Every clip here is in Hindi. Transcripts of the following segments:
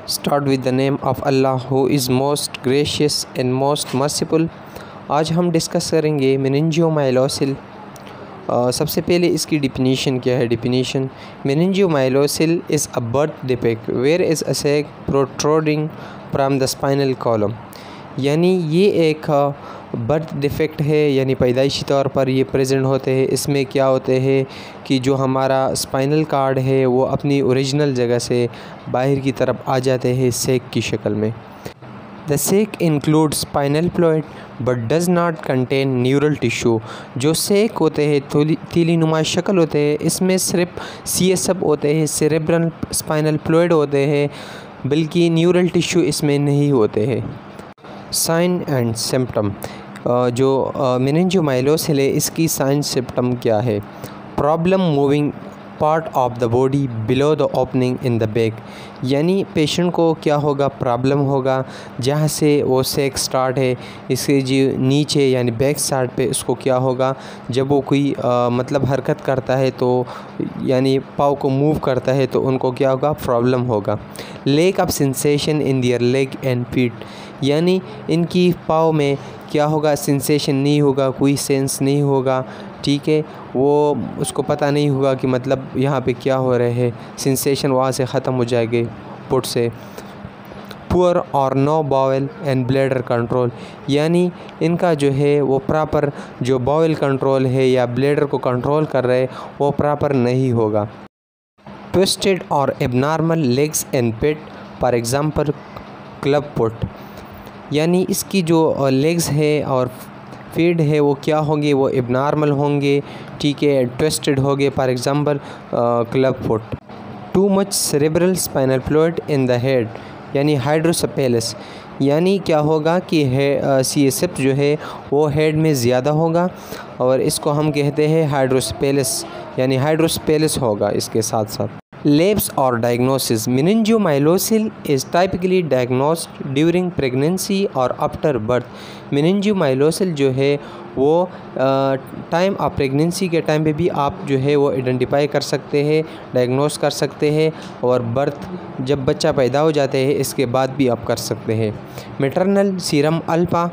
Start with the name of Allah who is most gracious and most merciful। आज हम डिस्कस करेंगे मेनिंजियोमाइलोसिल। सबसे पहले इसकी डिफिनीशन क्या है। Definition: meningomyelocele is a birth defect where is a sac protruding from the spinal column. यानी ये एक बर्थ डिफेक्ट है, यानी पैदाइशी तौर पर ये प्रेजेंट होते हैं। इसमें क्या होते हैं कि जो हमारा स्पाइनल कार्ड है वो अपनी ओरिजिनल जगह से बाहर की तरफ आ जाते हैं सैक की शक्ल में। The sac include spinal fluid but does not contain neural tissue. जो सैक होते हैं तीली नुमा शक्ल होते हैं, इसमें सिर्फ CSF होते हैं, सेरेब्रल स्पाइनल फ्लूइड होते हैं, बल्कि न्यूरल टिश्यू इसमें नहीं होते हैं। साइन एंड सिम्पटम: जो मेनिंजियोमाइलोसिल है इसकी साइन सिम्पटम क्या है। Problem moving part of the body below the opening in the back. यानी पेशेंट को क्या होगा, प्रॉब्लम होगा जहाँ से वो सैक स्टार्ट है इसके जो नीचे यानी बैक साइड पे उसको क्या होगा, जब वो कोई मतलब हरकत करता है तो यानी पाँव को मूव करता है तो उनको क्या होगा, प्रॉब्लम होगा। Lack of sensation in their leg and feet. यानी इनकी पाँव में क्या होगा, सेंसेशन नहीं होगा, कोई सेंस नहीं होगा, ठीक है, वो उसको पता नहीं होगा कि मतलब यहाँ पे क्या हो रहे है, सेंसेशन वहाँ से ख़त्म हो जाएंगे पुट से। पुअर और no bowel and bladder control. यानी इनका जो है वो प्रॉपर जो बाउल कंट्रोल है या ब्लैडर को कंट्रोल कर रहे वो प्रॉपर नहीं होगा। ट्विस्टेड और abnormal legs and pet, for example club foot. यानी इसकी जो लेग्स है और फीट है वो क्या होंगे, वो एबनॉर्मल होंगे, ठीक है, ट्विस्टेड होंगे, for example club foot. Too much cerebral spinal fluid in the head, यानी हाइड्रोसेफेलस। यानी क्या होगा कि CSF जो है वो हेड में ज़्यादा होगा और इसको हम कहते हैं हाइड्रोसेफेलस, यानी हाइड्रोसेफेलस होगा इसके साथ साथ। Labs or diagnosis: meningiomylosis is typically diagnosed during pregnancy or after birth। meningiomylosis जो है वो टाइम ऑफ प्रेगनेंसी के टाइम पे भी आप जो है वो आइडेंटिफाई कर सकते हैं, डायग्नोस कर सकते हैं, और बर्थ जब बच्चा पैदा हो जाते हैं इसके बाद भी आप कर सकते हैं। Maternal serum alpha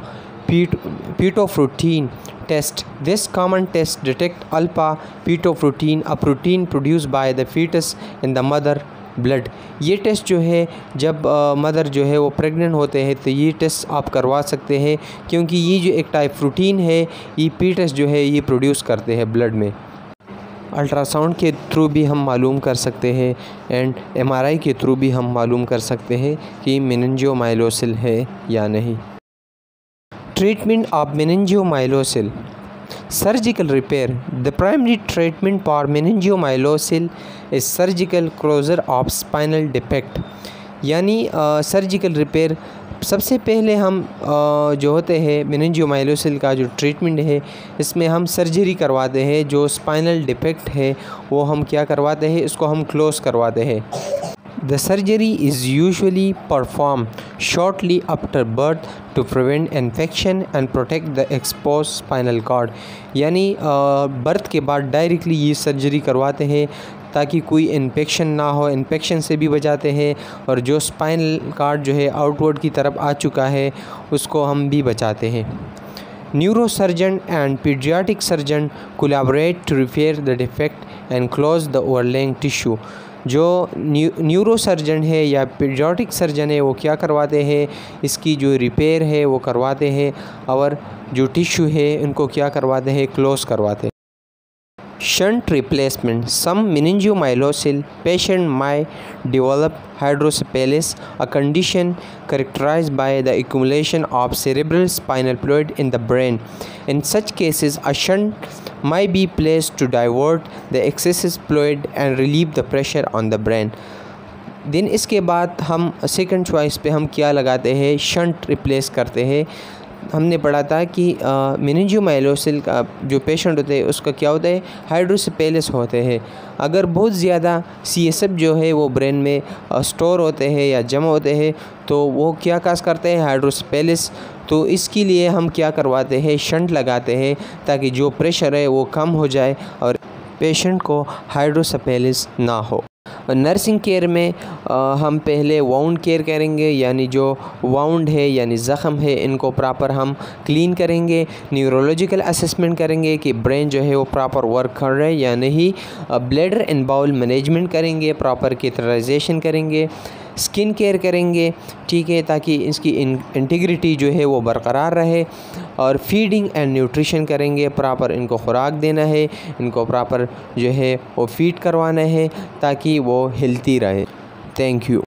fetoprotein test. This common test detect alpha fetoprotein, a protein produced by the fetus in the mother blood। ये टेस्ट जो है जब मदर जो है वो प्रेग्नेंट होते हैं तो ये टेस्ट आप करवा सकते हैं, क्योंकि ये जो एक टाइप प्रोटीन है ये फीटस जो है ये प्रोड्यूस करते हैं ब्लड में। अल्ट्रासाउंड के थ्रू भी हम मालूम कर सकते हैं एंड MRI के थ्रू भी हम मालूम कर सकते हैं कि मेनिंजियोमाइलोसिल है या नहीं। Treatment of meningiomylosis: surgical repair। The primary treatment for meningiomylosis is surgical closure of spinal defect। यानी सर्जिकल रिपेयर, सबसे पहले हम जो होते हैं मेनिंजियोमाइलोसिस का जो ट्रीटमेंट है इसमें हम सर्जरी करवाते हैं। जो स्पाइनल डिफेक्ट है वो हम क्या करवाते हैं, इसको हम क्लोज करवाते हैं। The surgery is usually performed shortly after birth to prevent infection and protect the exposed spinal cord। यानी बर्थ के बाद डायरेक्टली ये सर्जरी करवाते हैं ताकि कोई इन्फेक्शन ना हो, इन्फेक्शन से भी बचाते हैं, और जो स्पाइनल कार्ड जो है आउटवर्ड की तरफ आ चुका है उसको हम भी बचाते हैं। Neurosurgeon and paediatric surgeon collaborate to repair the defect and close the overlaying tissue. जो न्यूरोसर्जन है या पीडियाट्रिक सर्जन है वो क्या करवाते हैं, इसकी जो रिपेयर है वो करवाते हैं, और जो टिश्यू है उनको क्या करवाते हैं, क्लोज करवाते हैं। Shunt replacement: some meningiomayosis patient might develop hydrocephalus, a condition characterized by the accumulation of cerebral spinal fluid in the brain। In such cases, a shunt might be placed to divert the excess fluid and relieve the pressure on the brain। दिन इसके बाद हम सेकंड चॉइस पे हम क्या लगाते हैं, शंट रिप्लेस करते हैं। हमने पढ़ा था कि मेनिंजियोमाइलोसिस का जो पेशेंट होते हैं उसका क्या होता है, हाइड्रोसेफेलस होते हैं। अगर बहुत ज़्यादा CSF जो है वो ब्रेन में स्टोर होते हैं या जमा होते हैं तो वो क्या काज करते हैं, हाइड्रोसेफेलस। तो इसके लिए हम क्या करवाते हैं, शंट लगाते हैं ताकि जो प्रेशर है वो कम हो जाए और पेशेंट को हाइड्रोसेफेलस ना हो। नर्सिंग केयर में हम पहले वाउंड केयर करेंगे, यानी जो वाउंड है यानी ज़ख़म है इनको प्रॉपर हम क्लीन करेंगे। न्यूरोलॉजिकल असेसमेंट करेंगे कि ब्रेन जो है वो प्रॉपर वर्क कर रहा है या नहीं। ब्लैडर एंड बाउल मैनेजमेंट करेंगे, प्रॉपर कैथेटराइजेशन करेंगे। स्किन केयर करेंगे, ठीक है, ताकि इसकी इंटीग्रिटी जो है वो बरकरार रहे। और फीडिंग एंड न्यूट्रिशन करेंगे, प्रॉपर इनको खुराक देना है, इनको प्रॉपर जो है वो फीड करवाना है ताकि वो हेल्थी रहे। Thank you.